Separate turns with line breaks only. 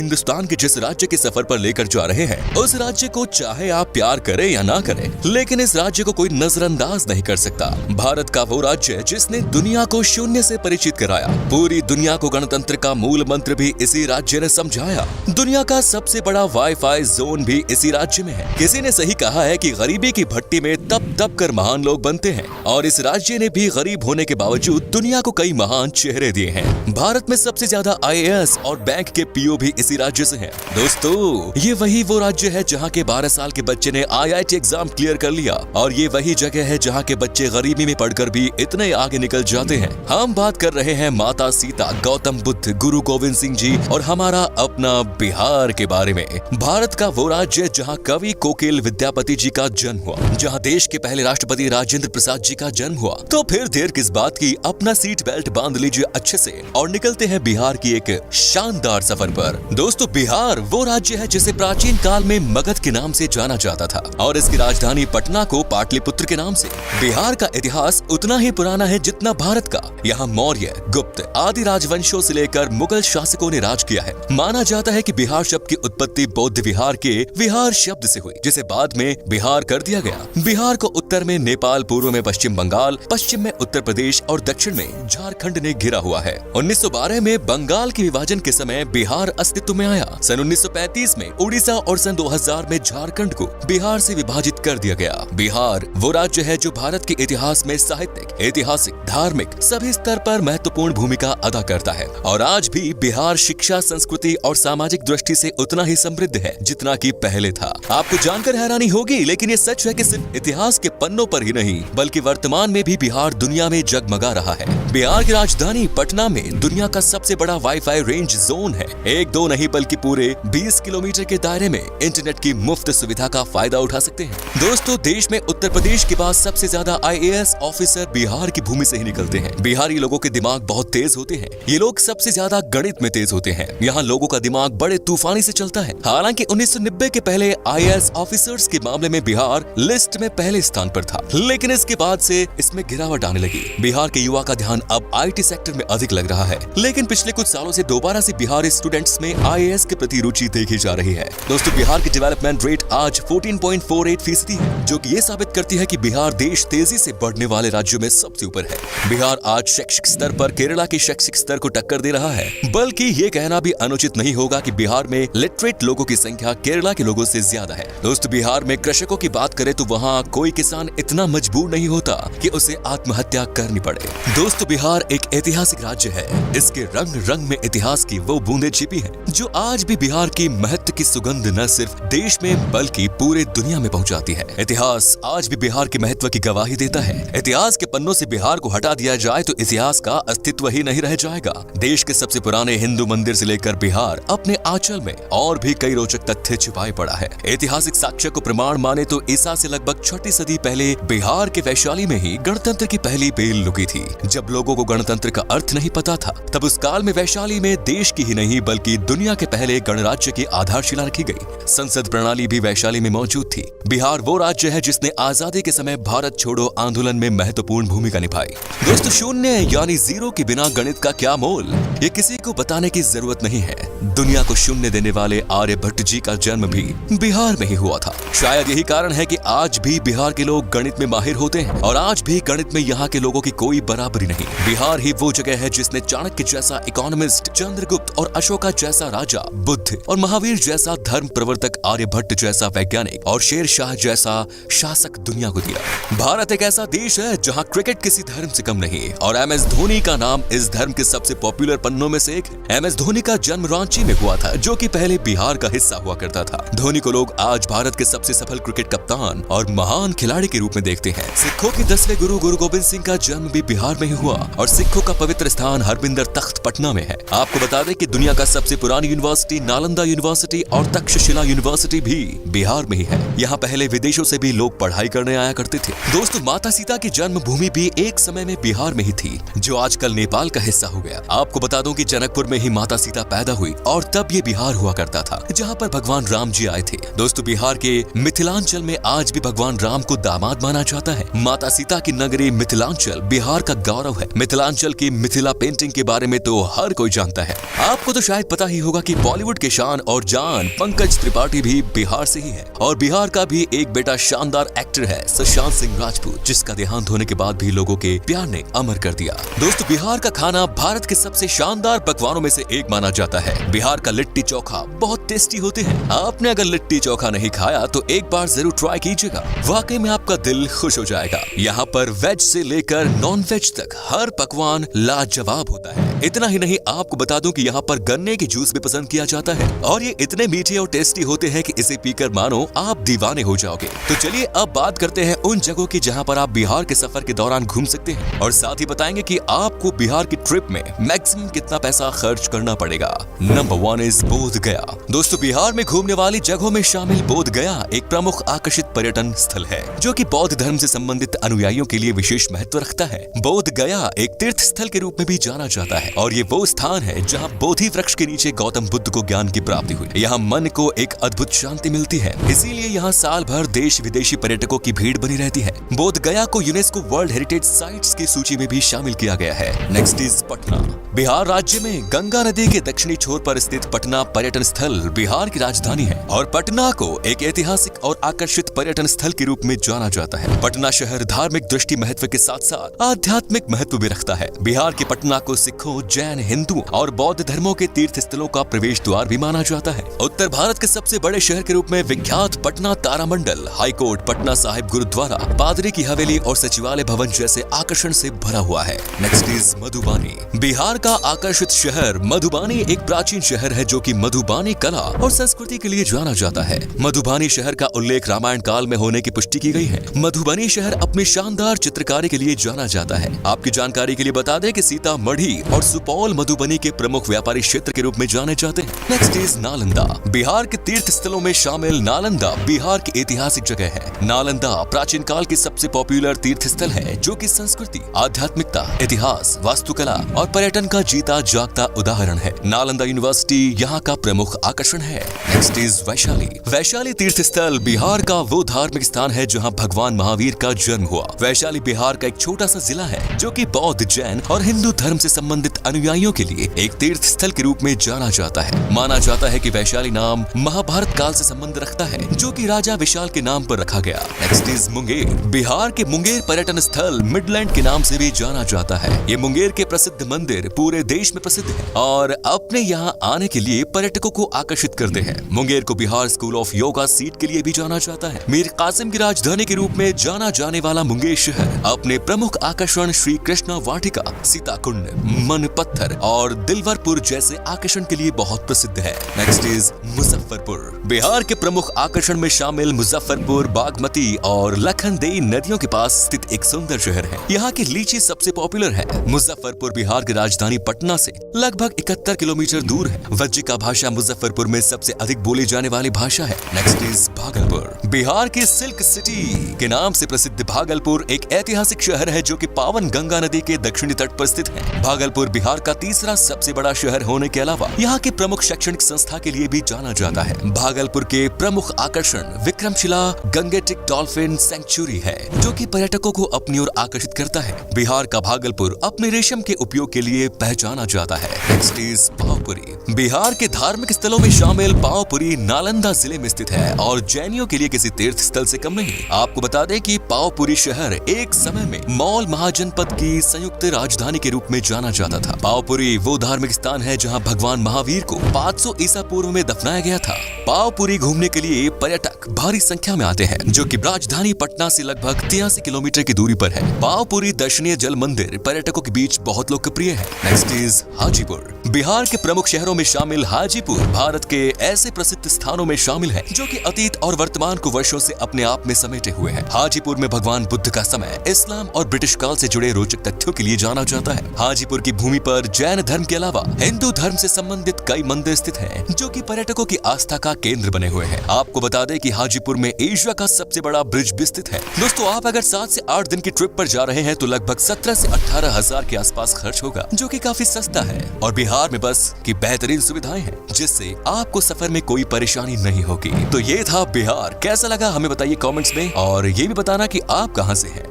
हिंदुस्तान के जिस राज्य के सफर पर लेकर जा रहे हैं, उस राज्य को चाहे आप प्यार करें या ना करें, लेकिन इस राज्य को कोई नजरअंदाज नहीं कर सकता। भारत का वो राज्य जिसने दुनिया को शून्य से परिचित कराया, पूरी दुनिया को गणतंत्र का मूल मंत्र भी इसी राज्य ने समझाया। दुनिया का सबसे बड़ा वाईफाई जोन भी इसी राज्य में है। किसी ने सही कहा है कि गरीबी की भट्टी में तप तप कर महान लोग बनते हैं, और इस राज्य ने भी गरीब होने के बावजूद दुनिया को कई महान चेहरे दिए हैं। भारत में सबसे ज्यादा IAS और बैंक के PO भी इसी राज्य से हैं। दोस्तों, ये वही वो राज्य है जहाँ के 12 साल के बच्चे ने IIT एग्जाम क्लियर कर लिया, और ये वही जगह है जहाँ के बच्चे गरीबी में पढ़कर भी इतने आगे निकल जाते हैं। हम बात कर रहे हैं माता सीता, गौतम बुद्ध, गुरु गोविंद सिंह जी और हमारा अपना बिहार के बारे में। भारत का वो राज्य जहाँ कवि कोकिल विद्यापति जी का जन्म हुआ, जहाँ देश के पहले राष्ट्रपति राजेंद्र प्रसाद जी का जन्म हुआ। तो फिर देर किस बात की, अपना सीट बेल्ट बांध लीजिए अच्छे से और निकलते हैं बिहार की एक शानदार सफर पर। दोस्तों, बिहार वो राज्य है जिसे प्राचीन काल में मगध के नाम से जाना जाता था, और इसकी राजधानी पटना को पाटलिपुत्र के नाम से। बिहार का इतिहास उतना ही पुराना है जितना भारत का। यहाँ मौर्य, गुप्त आदि राजवंशों से लेकर मुगल शासकों ने राज किया है। माना जाता है कि बिहार शब्द की उत्पत्ति बौद्ध विहार के विहार शब्द से हुई, जिसे बाद में बिहार कर दिया गया। बिहार को उत्तर में नेपाल, पूर्व में पश्चिम बंगाल, पश्चिम में उत्तर प्रदेश और दक्षिण में झारखंड ने घिरा हुआ है। 1912 में बंगाल के विभाजन के समय बिहार अस्तित्व में आया। सन 1935 में उड़ीसा और सन 2000 में झारखंड को बिहार से विभाजित कर दिया गया। बिहार वो राज्य है जो भारत के इतिहास में साहित्यिक, ऐतिहासिक, धार्मिक सभी स्तर पर महत्वपूर्ण भूमिका अदा करता है, और आज भी बिहार शिक्षा, संस्कृति और सामाजिक दृष्टि से उतना ही समृद्ध है जितना कि पहले था। आपको जानकर हैरानी होगी, लेकिन ये सच है कि सिर्फ इतिहास के पन्नों पर ही नहीं बल्कि वर्तमान में भी बिहार दुनिया में जगमगा रहा है। बिहार की राजधानी पटना में दुनिया का सबसे बड़ा वाईफाई रेंज जोन है। एक दो नहीं बल्कि पूरे 20 किलोमीटर के दायरे में इंटरनेट की मुफ्त सुविधा का फायदा उठा सकते हैं। दोस्तों, देश में उत्तर प्रदेश के बाद सबसे ज्यादा IAS ऑफिसर बिहार की भूमि से ही निकलते हैं। बिहारी लोगों के दिमाग बहुत तेज होते हैं। ये लोग सबसे ज्यादा गणित में तेज होते हैं। यहाँ लोगों का दिमाग बड़े तूफानी से चलता है। हालांकि 1990 के पहले IAS ऑफिसर्स के मामले में बिहार लिस्ट में पहले स्थान पर था, लेकिन इसके बाद से इसमें गिरावट आने लगी। बिहार के युवा का ध्यान अब IT सेक्टर में अधिक लग रहा है, लेकिन पिछले कुछ सालों से दोबारा से बिहारी स्टूडेंट्स में IAS के प्रति रुचि देखी जा रही है। दोस्तों, बिहार की डेवलपमेंट रेट आज 14.48% है, जो कि ये साबित करती है कि बिहार देश तेजी से बढ़ने वाले राज्यों में सबसे ऊपर है। बिहार आज शैक्षिक स्तर पर केरला के शैक्षिक स्तर को टक्कर दे रहा है, बल्कि ये कहना भी अनुचित नहीं होगा कि बिहार में लिटरेट लोगों की संख्या केरला के लोगों से ज्यादा है। दोस्तों, बिहार में कृषकों की बात करें तो वहाँ कोई किसान इतना मजबूर नहीं होता कि उसे आत्महत्या करनी पड़े। दोस्तों, बिहार एक ऐतिहासिक राज्य है। इसके रंग रंग में इतिहास की वो बूंदें छिपी हैं, जो आज भी बिहार की महत्व की सुगंध न सिर्फ देश में बल्कि पूरे दुनिया में पहुंचाती है। इतिहास आज भी बिहार के महत्व की गवाही देता है। इतिहास के पन्नों से बिहार को हटा दिया जाए तो इतिहास का अस्तित्व ही नहीं रह जाएगा। देश के सबसे पुराने हिंदू मंदिर से लेकर बिहार अपने आंचल में और भी कई रोचक तथ्य छिपाए पड़ा है। ऐतिहासिक साक्ष्य को प्रमाण माने तो ईसा से लगभग 6वीं सदी पहले बिहार के वैशाली में ही गणतंत्र की पहली बेल लुकी थी। जब लोगों को गणतंत्र का अर्थ नहीं पता था, तब उस काल में वैशाली में देश की ही नहीं बल्कि दुनिया के पहले गणराज्य की आधारशिला रखी गई। संसद प्रणाली भी वैशाली में मौजूद थी। बिहार वो राज्य है जिसने आजादी के समय भारत छोड़ो आंदोलन में महत्वपूर्ण भूमिका निभाई। दोस्तों, शून्य यानी जीरो के बिना गणित का क्या मोल, ये किसी को बताने की जरूरत नहीं है। दुनिया को शून्य देने वाले आर्यभट्ट जी का जन्म भी बिहार में ही हुआ था। शायद यही कारण है कि आज भी बिहार के लोग गणित में माहिर होते हैं, और आज भी गणित में यहाँ के लोगों की कोई बराबरी नहीं। बिहार ही वो जगह है जिसने चाणक्य जैसा इकोनॉमिस्ट, चंद्रगुप्त और अशोका जैसा राजा, बुद्ध और महावीर जैसा धर्म प्रवर्तक, आर्यभट्ट जैसा वैज्ञानिक और शेर शाह जैसा शासक दुनिया को दिया। भारत एक ऐसा देश है जहाँ क्रिकेट किसी धर्म से कम नहीं, और MS धोनी का नाम इस धर्म के सबसे पॉपुलर पन्नों में से एक है। MS धोनी का जन्म रांची में हुआ था, जो कि पहले बिहार का हिस्सा हुआ करता था। धोनी को लोग आज भारत के सबसे सफल क्रिकेट कप्तान और महान खिलाड़ी के रूप में देखते हैं। सिखों के 10वें गुरु गुरु गोविंद सिंह का जन्म भी बिहार में ही हुआ, और सिखों का पवित्र स्थान हरमिंदर तख्त पटना में है। आपको बता दें कि दुनिया का सबसे पुरानी यूनिवर्सिटी नालंदा यूनिवर्सिटी और तक्षशिला यूनिवर्सिटी भी बिहार में ही है। यहाँ पहले विदेशों से भी लोग पढ़ाई करने आया करते थे। दोस्तों, माता सीता की जन्मभूमि भी एक समय में बिहार में ही थी, जो आजकल नेपाल का हिस्सा हो गया। आपको बता दूं कि जनकपुर में ही माता सीता पैदा हुई और तब ये बिहार हुआ करता था, जहाँ पर भगवान राम जी आए थे। दोस्तों, बिहार के मिथिलांचल में आज भी भगवान राम को दामाद माना जाता है। माता सीता की नगरी मिथिलांचल बिहार का गौरव है। मिथिलांचल की मिथिला पेंटिंग के बारे में तो हर कोई जानता है। आपको तो शायद पता ही होगा कि बॉलीवुड के शान और जान पंकज त्रिपाठी भी बिहार से ही है, और बिहार का भी एक बेटा शानदार एक्टर है सुशांत सिंह राजपूत, जिसका देहांत होने के बाद भी लोगों के प्यार ने अमर कर दिया। दोस्तों, बिहार का खाना भारत के सबसे शानदार पकवानों में से एक माना जाता है। बिहार का लिट्टी चोखा बहुत टेस्टी होते हैं। आपने अगर लिट्टी चोखा नहीं खाया तो एक बार जरूर ट्राई कीजिएगा, वाकई में आपका दिल खुश हो जाएगा। यहाँ पर वेज से लेकर नॉन वेज तक हर पकवान लाजवाब होता है। इतना ही नहीं, आपको बता दूं कि यहाँ पर गन्ने की जूस भी पसंद किया जाता है, और ये इतने मीठे और टेस्टी होते हैं कि इसे पीकर मानो आप दीवाने हो जाओगे। तो चलिए अब बात करते हैं उन जगहों की जहाँ पर आप बिहार के सफर के दौरान घूम सकते हैं, और साथ ही बताएंगे कि आपको बिहार की ट्रिप में मैक्सिमम कितना पैसा खर्च करना पड़ेगा। नंबर 1 इज बोध गया। दोस्तों, बिहार में घूमने वाली जगहों में शामिल बोध गया एक प्रमुख आकर्षित पर्यटन स्थल है, जो कि बौद्ध धर्म से संबंधित अनुयायियों के लिए विशेष महत्व रखता है। बोध गया एक तीर्थ स्थल के रूप में भी जाना जाता है, और ये वो स्थान है जहाँ बोधि वृक्ष के नीचे गौतम बुद्ध को ज्ञान की प्राप्ति हुई। यहाँ मन को एक अद्भुत शांति मिलती है, इसीलिए यहाँ साल भर देश विदेशी पर्यटकों की भीड़ बनी रहती है। बोध गया को यूनेस्को वर्ल्ड हेरिटेज साइट्स की सूची में भी शामिल किया गया है। Next is Patna. बिहार राज्य में गंगा नदी के दक्षिणी छोर पर स्थित पटना पर्यटन स्थल बिहार की राजधानी है, और पटना को एक ऐतिहासिक और आकर्षित पर्यटन स्थल के रूप में जाना जाता है। पटना शहर धार्मिक दृष्टि महत्व के साथ साथ आध्यात्मिक महत्व भी रखता है। बिहार के पटना को सिखों, जैन, हिंदू और बौद्ध धर्मों के तीर्थ स्थलों का प्रवेश द्वार भी माना जाता है। उत्तर भारत के सबसे बड़े शहर के रूप में विख्यात पटना तारामंडल, हाईकोर्ट, पटना साहिब गुरुद्वारा, पादरी की हवेली और सचिवालय भवन जैसे आकर्षण से भरा हुआ है। Next is Madhubani. बिहार का आकर्षित शहर मधुबानी एक प्राचीन शहर है, जो कि मधुबानी कला और संस्कृति के लिए जाना जाता है। मधुबानी शहर का उल्लेख रामायण काल में होने की पुष्टि की गई है। मधुबनी शहर अपनी शानदार चित्रकारी के लिए जाना जाता है। आपकी जानकारी के लिए बता दें कि सीतामढ़ी और सुपौल मधुबनी के प्रमुख व्यापारी क्षेत्र के रूप में जाने जाते हैं। Next is Nalanda. बिहार के तीर्थ स्थलों में शामिल नालंदा बिहार की ऐतिहासिक जगह है। नालंदा प्राचीन काल की सबसे पॉपुलर तीर्थ स्थल है, जो कि संस्कृति, आध्यात्मिकता, इतिहास, वास्तुकला और पर्यटन का जीता जागता उदाहरण है। नालंदा यूनिवर्सिटी यहाँ का प्रमुख आकर्षण है। Next is Vaishali. वैशाली तीर्थ स्थल बिहार का वो धार्मिक स्थान है जहाँ भगवान महावीर का जन्म हुआ। वैशाली बिहार का एक छोटा सा जिला है, जो कि बौद्ध, जैन और हिंदू धर्म से संबंधित अनुयायियों के लिए एक तीर्थ स्थल के रूप में जाना जाता है। माना जाता है कि वैशाली नाम महाभारत काल से संबंध रखता है, जो कि राजा विशाल के नाम पर रखा गया। Next is Munger. बिहार के मुंगेर पर्यटन स्थल मिडलैंड के नाम से भी जाना जाता है। ये मुंगेर के प्रसिद्ध मंदिर पूरे देश में प्रसिद्ध है और अपने यहाँ आने के लिए पर्यटकों को आकर्षित करते हैं। मुंगेर को Bihar school of yoga seat के लिए भी जाना जाता है। मीर कासिम की राजधानी के रूप में जाना जाने वाला मुंगेर शहर अपने प्रमुख आकर्षण श्री कृष्णा वाटिका, सीता कुंड, मन पत्थर और दिलवरपुर जैसे आकर्षण के लिए बहुत प्रसिद्ध है। Next is Muzaffarpur. बिहार के प्रमुख आकर्षण में शामिल मुजफ्फरपुर बागमती और लखनदेई नदियों के पास स्थित एक सुंदर शहर है। यहाँ की लीची सबसे पॉपुलर है। मुजफ्फरपुर बिहार की राजधानी पटना से लगभग 71 किलोमीटर दूर है। वज्जिका भाषा मुजफ्फरपुर में सबसे अधिक बोली जाने वाली भाषा है। Next is Bhagalpur. बिहार की सिल्क सिटी के नाम से प्रसिद्ध भागलपुर एक ऐतिहासिक शहर है, जो कि पावन गंगा नदी के दक्षिणी तट पर स्थित है। भागलपुर बिहार का तीसरा सबसे बड़ा शहर होने के अलावा यहाँ के प्रमुख शैक्षणिक संस्था के लिए भी जाना जाता है। भागलपुर के प्रमुख आकर्षण विक्रमशिला गंगेटिक डॉल्फिन सेंचुरी है, जो कि पर्यटकों को अपनी ओर आकर्षित करता है। बिहार का भागलपुर अपने रेशम के उपयोग के लिए पहचाना जाता है। Next is Pawapuri. बिहार के धार्मिक स्थलों में शामिल पावपुरी नालंदा जिले में स्थित है और जैनियों के लिए किसी तीर्थ स्थल से कम नहीं। आपको बता दें कि पावपुरी शहर एक समय में मौल महाजनपद की संयुक्त राजधानी के रूप में जाना जाता था। पावपुरी वो धार्मिक स्थान है जहां भगवान महावीर को 500 ईसा पूर्व में दफनाया गया था। पावपुरी घूमने के लिए पर्यटक भारी संख्या में आते हैं, जो कि राजधानी पटना से लगभग 83 किलोमीटर की दूरी पर है। पावपुरी दर्शनीय जल मंदिर पर्यटकों के बीच बहुत लोकप्रिय है। Next is Hajipur. बिहार के प्रमुख शहरों में शामिल हाजीपुर भारत के ऐसे प्रसिद्ध स्थानों में शामिल है, जो कि अतीत और वर्तमान को वर्षों से अपने आप में समेटे हुए हैं। हाजीपुर में भगवान बुद्ध का समय, इस्लाम और ब्रिटिश काल से जुड़े रोचक तथ्यों के लिए जाना जाता है। हाजीपुर की भूमि पर जैन धर्म के अलावा हिंदू धर्म से संबंधित कई मंदिर स्थित हैं, जो कि पर्यटकों की आस्था का केंद्र बने हुए हैं। आपको बता दें कि हाजीपुर में एशिया का सबसे बड़ा ब्रिज भी स्थित है। दोस्तों, आप अगर 7 से 8 दिन की ट्रिप पर जा रहे हैं तो लगभग 17 से 18 हजार के आसपास खर्च होगा, जो कि काफी सस्ता है। और बिहार में बस की बेहतरीन सुविधाएं हैं, जिससे आपको सफर में कोई परेशानी नहीं होगी। तो ये था बिहार। कैसा लगा हमें बताइए कमेंट्स में, और ये भी बताना कि आप कहां से हैं।